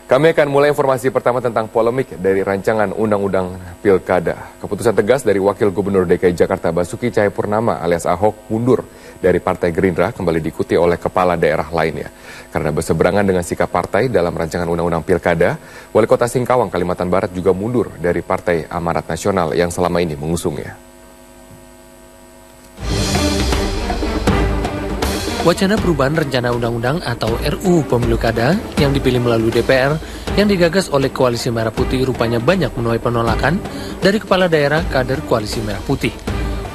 Kami akan mulai informasi pertama tentang polemik dari rancangan Undang-Undang Pilkada. Keputusan tegas dari Wakil Gubernur DKI Jakarta Basuki Cahayapurnama alias Ahok mundur dari Partai Gerindra kembali diikuti oleh kepala daerah lainnya. Karena berseberangan dengan sikap partai dalam rancangan Undang-Undang Pilkada, Wali Kota Singkawang, Kalimantan Barat juga mundur dari Partai Amanat Nasional yang selama ini mengusungnya. Wacana perubahan rencana undang-undang atau RUU Pemilu Kada yang dipilih melalui DPR yang digagas oleh Koalisi Merah Putih rupanya banyak menuai penolakan dari kepala daerah kader Koalisi Merah Putih.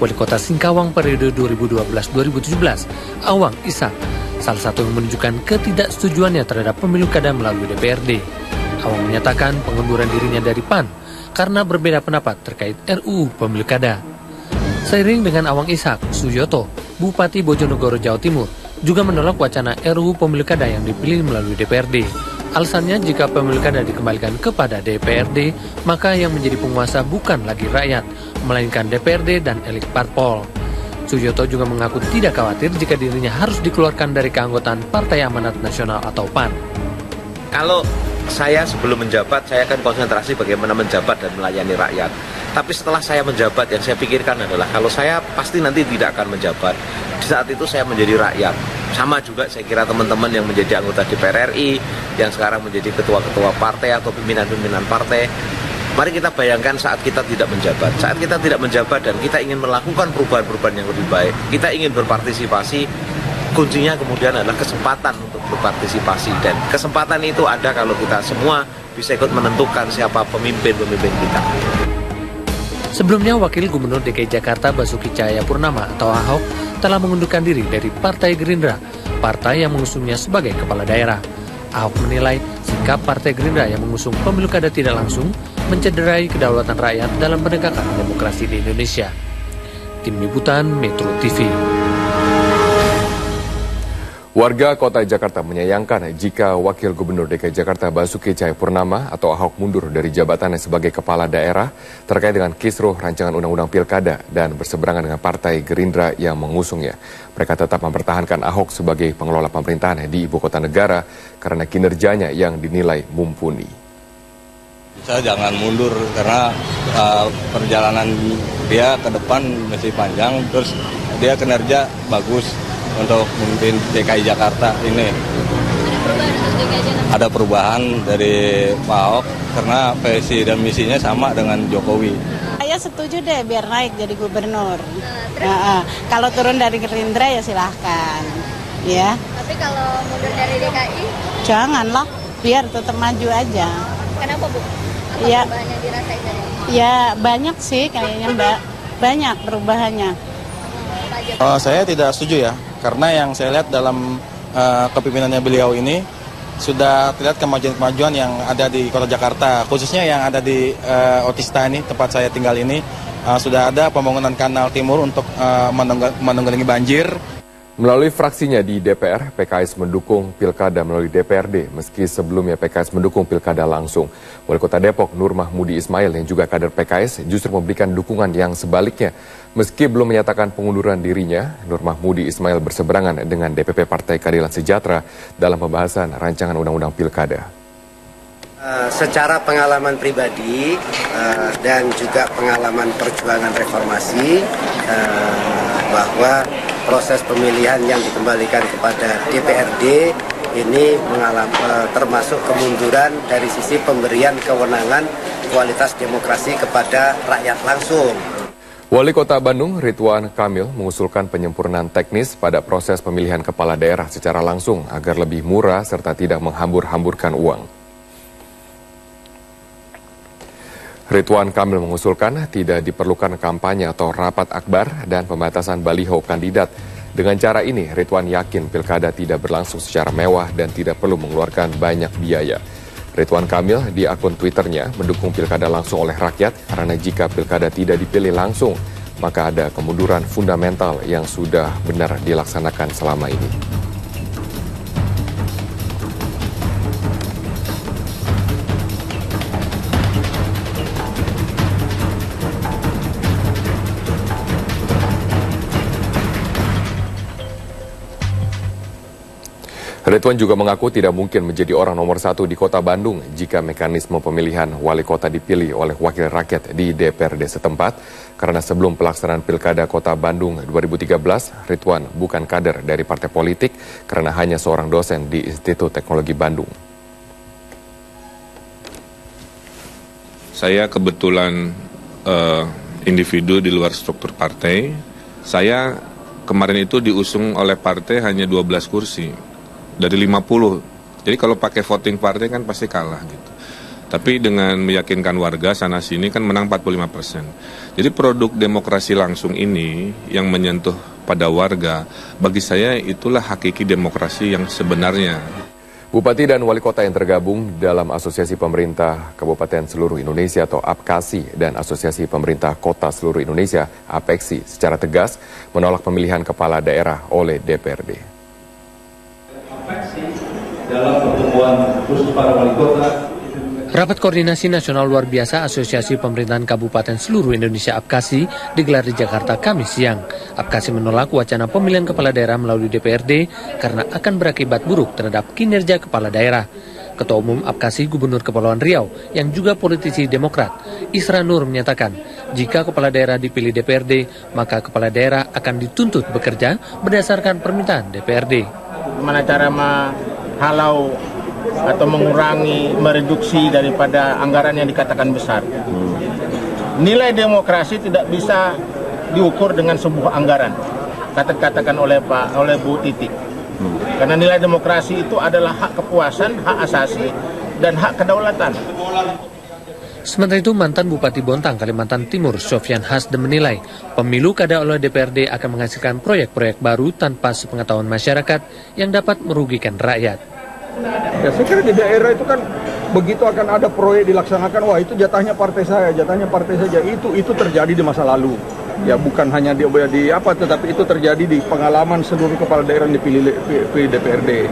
Wali Kota Singkawang periode 2012-2017, Awang Ishak, salah satu yang menunjukkan ketidaksetujuannya terhadap Pemilu Kada melalui DPRD. Awang menyatakan pengunduran dirinya dari PAN karena berbeda pendapat terkait RUU Pemilu Kada. Seiring dengan Awang Ishak, Suyoto, Bupati Bojonegoro, Jawa Timur, juga menolak wacana RUU Pemilu Kada yang dipilih melalui DPRD. Alasannya jika Pemilu Kada dikembalikan kepada DPRD, maka yang menjadi penguasa bukan lagi rakyat, melainkan DPRD dan elit parpol. Suyoto juga mengaku tidak khawatir jika dirinya harus dikeluarkan dari keanggotaan Partai Amanat Nasional atau PAN. Kalau saya sebelum menjabat, saya akan konsentrasi bagaimana menjabat dan melayani rakyat. Tapi setelah saya menjabat, yang saya pikirkan adalah kalau saya pasti nanti tidak akan menjabat. Di saat itu saya menjadi rakyat. Sama juga saya kira teman-teman yang menjadi anggota DPR RI, yang sekarang menjadi ketua-ketua partai atau pimpinan-pimpinan partai. Mari kita bayangkan saat kita tidak menjabat. Saat kita tidak menjabat dan kita ingin melakukan perubahan-perubahan yang lebih baik. Kita ingin berpartisipasi, kuncinya kemudian adalah kesempatan untuk berpartisipasi. Dan kesempatan itu ada kalau kita semua bisa ikut menentukan siapa pemimpin-pemimpin kita. Sebelumnya, Wakil Gubernur DKI Jakarta Basuki Cahayapurnama atau Ahok telah mengundurkan diri dari Partai Gerindra, partai yang mengusungnya sebagai kepala daerah. Ahok menilai sikap Partai Gerindra yang mengusung Pemilu Kada tidak langsung mencederai kedaulatan rakyat dalam penegakan demokrasi di Indonesia. Tim Liputan Metro TV. Warga Kota Jakarta menyayangkan jika Wakil Gubernur DKI Jakarta Basuki Cahayapurnama atau Ahok mundur dari jabatannya sebagai kepala daerah terkait dengan kisruh rancangan Undang-Undang Pilkada dan berseberangan dengan Partai Gerindra yang mengusungnya. Mereka tetap mempertahankan Ahok sebagai pengelola pemerintahan di ibu kota negara karena kinerjanya yang dinilai mumpuni. Saya jangan mundur karena perjalanan dia ke depan masih panjang, terus dia kinerja bagus untuk memimpin DKI Jakarta ini. Ada perubahan dari Pak Ahok karena visi dan misinya sama dengan Jokowi. Saya setuju deh biar naik jadi gubernur. Kalau turun dari Gerindra ya silahkan. Ya. Tapi kalau mundur dari DKI? Janganlah, biar tetap maju aja. Kenapa Bu? Apa perubahannya dirasain dari? Ya banyak sih kayaknya Mbak, banyak perubahannya. Saya tidak setuju ya. Karena yang saya lihat dalam kepemimpinannya beliau ini sudah terlihat kemajuan-kemajuan yang ada di Kota Jakarta, khususnya yang ada di Otista ini, tempat saya tinggal ini, sudah ada pembangunan kanal timur untuk menanggulangi banjir. Melalui fraksinya di DPR, PKS mendukung Pilkada melalui DPRD, meski sebelumnya PKS mendukung Pilkada langsung. Wali Kota Depok, Nur Mahmudi Ismail, yang juga kader PKS, justru memberikan dukungan yang sebaliknya. Meski belum menyatakan pengunduran dirinya, Nur Mahmudi Ismail berseberangan dengan DPP Partai Keadilan Sejahtera dalam pembahasan rancangan Undang-Undang Pilkada. Secara pengalaman pribadi dan juga pengalaman perjuangan reformasi, bahwa proses pemilihan yang dikembalikan kepada DPRD ini termasuk kemunduran dari sisi pemberian kewenangan kualitas demokrasi kepada rakyat langsung. Wali Kota Bandung, Ridwan Kamil, mengusulkan penyempurnaan teknis pada proses pemilihan kepala daerah secara langsung agar lebih murah serta tidak menghambur-hamburkan uang. Ridwan Kamil mengusulkan tidak diperlukan kampanye atau rapat akbar dan pembatasan baliho kandidat. Dengan cara ini, Ridwan yakin pilkada tidak berlangsung secara mewah dan tidak perlu mengeluarkan banyak biaya. Ridwan Kamil di akun Twitternya mendukung pilkada langsung oleh rakyat karena jika pilkada tidak dipilih langsung, maka ada kemunduran fundamental yang sudah benar dilaksanakan selama ini. Ridwan juga mengaku tidak mungkin menjadi orang nomor 1 di kota Bandung jika mekanisme pemilihan wali kota dipilih oleh wakil rakyat di DPRD setempat, karena sebelum pelaksanaan Pilkada Kota Bandung 2013, Ridwan bukan kader dari partai politik karena hanya seorang dosen di Institut Teknologi Bandung. Saya kebetulan individu di luar struktur partai. Saya kemarin itu diusung oleh partai hanya 12 kursi dari 50. Jadi kalau pakai voting partai kan pasti kalah gitu. Tapi dengan meyakinkan warga sana sini kan menang 45%. Jadi produk demokrasi langsung ini yang menyentuh pada warga, bagi saya itulah hakiki demokrasi yang sebenarnya. Bupati dan wali kota yang tergabung dalam Asosiasi Pemerintah Kabupaten Seluruh Indonesia atau APKASI dan Asosiasi Pemerintah Kota Seluruh Indonesia APEKSI secara tegas menolak pemilihan kepala daerah oleh DPRD. Dalam pertemuan khusus para wali kota. Rapat Koordinasi Nasional Luar Biasa Asosiasi Pemerintahan Kabupaten Seluruh Indonesia APKASI digelar di Jakarta Kamis siang. APKASI menolak wacana pemilihan kepala daerah melalui DPRD karena akan berakibat buruk terhadap kinerja kepala daerah. Ketua Umum APKASI Gubernur Kepulauan Riau yang juga politisi Demokrat, Isra Nur menyatakan, jika kepala daerah dipilih DPRD, maka kepala daerah akan dituntut bekerja berdasarkan permintaan DPRD. Gimana cara menghalau atau mengurangi, mereduksi daripada anggaran yang dikatakan besar. Nilai demokrasi tidak bisa diukur dengan sebuah anggaran, katakan oleh Bu Titi. Karena nilai demokrasi itu adalah hak kepuasan, hak asasi, dan hak kedaulatan. Sementara itu, mantan Bupati Bontang, Kalimantan Timur, Sofyan Hasdem menilai pemilu kada oleh DPRD akan menghasilkan proyek-proyek baru tanpa sepengetahuan masyarakat yang dapat merugikan rakyat. Ya, saya kira di daerah itu kan begitu akan ada proyek dilaksanakan, wah itu jatahnya partai saya, jatahnya partai saja. Itu terjadi di masa lalu. Ya bukan hanya di apa, tetapi itu terjadi di pengalaman seluruh kepala daerah yang dipilih DPRD.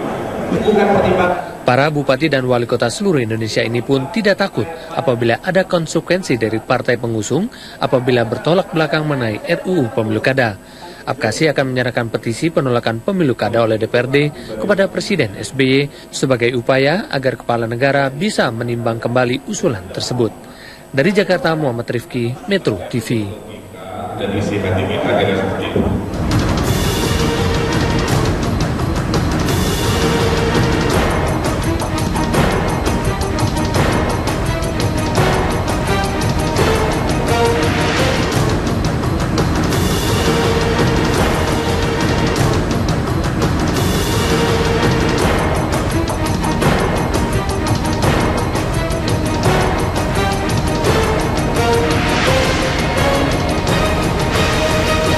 Para bupati dan wali kota seluruh Indonesia ini pun tidak takut apabila ada konsekuensi dari partai pengusung apabila bertolak belakang mengenai RUU Pemilu Kada. APKASI akan menyerahkan petisi penolakan pemilu kada oleh DPRD kepada Presiden SBY sebagai upaya agar kepala negara bisa menimbang kembali usulan tersebut. Dari Jakarta, Muhammad Rifki, Metro TV.